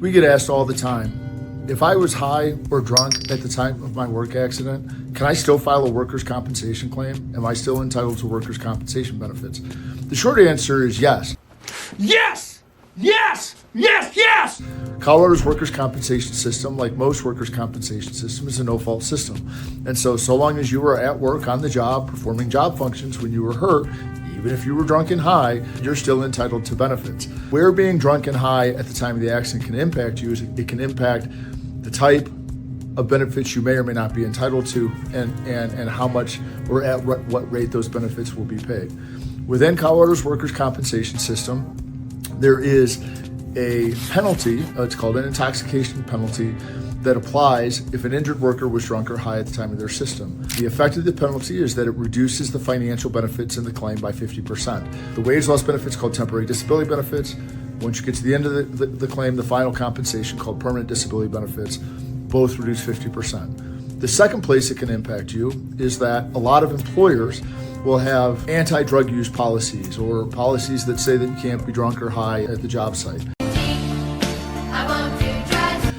We get asked all the time, if I was high or drunk at the time of my work accident, can I still file a workers' compensation claim? Am I still entitled to workers' compensation benefits? The short answer is yes. Yes! Yes! Yes! Yes! Colorado's workers' compensation system, like most workers' compensation systems, is a no-fault system. And so long as you were at work on the job, performing job functions when you were hurt, even if you were drunk and high, you're still entitled to benefits. Where being drunk and high at the time of the accident can impact you is it can impact the type of benefits you may or may not be entitled to and how much or at what rate those benefits will be paid. Within Colorado's workers' compensation system, there is a penalty, it's called an intoxication penalty, that applies if an injured worker was drunk or high at the time of their system. The effect of the penalty is that it reduces the financial benefits in the claim by 50%. The wage loss benefits called temporary disability benefits. Once you get to the end of the claim, the final compensation called permanent disability benefits, both reduce 50%. The second place it can impact you is that a lot of employers will have anti-drug use policies or policies that say that you can't be drunk or high at the job site.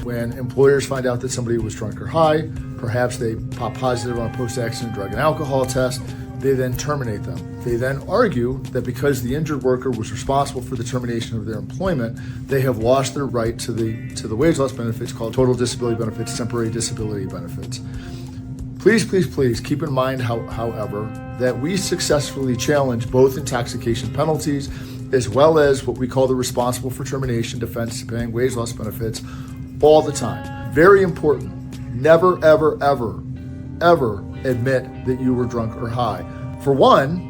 When employers find out that somebody was drunk or high, perhaps they pop positive on a post-accident drug and alcohol test, they then terminate them. They then argue that because the injured worker was responsible for the termination of their employment, they have lost their right to the wage loss benefits called total disability benefits, temporary disability benefits. Please keep in mind, however, that we successfully challenge both intoxication penalties as well as what we call the responsible for termination defense paying wage loss benefits all the time. Very important. Never, ever, ever, ever admit that you were drunk or high. For one,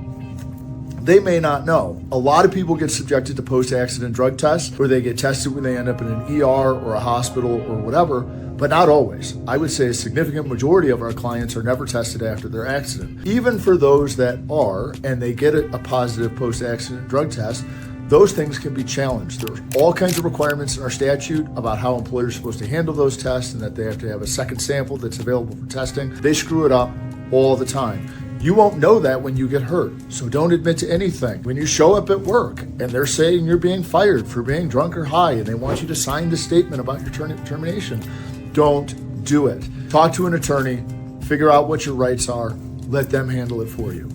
they may not know. A lot of people get subjected to post-accident drug tests where they get tested when they end up in an ER or a hospital or whatever, but not always. I would say a significant majority of our clients are never tested after their accident. Even for those that are, and they get a positive post-accident drug test, those things can be challenged. There's all kinds of requirements in our statute about how employers are supposed to handle those tests and that they have to have a second sample that's available for testing. They screw it up all the time. You won't know that when you get hurt, so don't admit to anything. When you show up at work and they're saying you're being fired for being drunk or high and they want you to sign the statement about your termination, don't do it. Talk to an attorney, figure out what your rights are, let them handle it for you.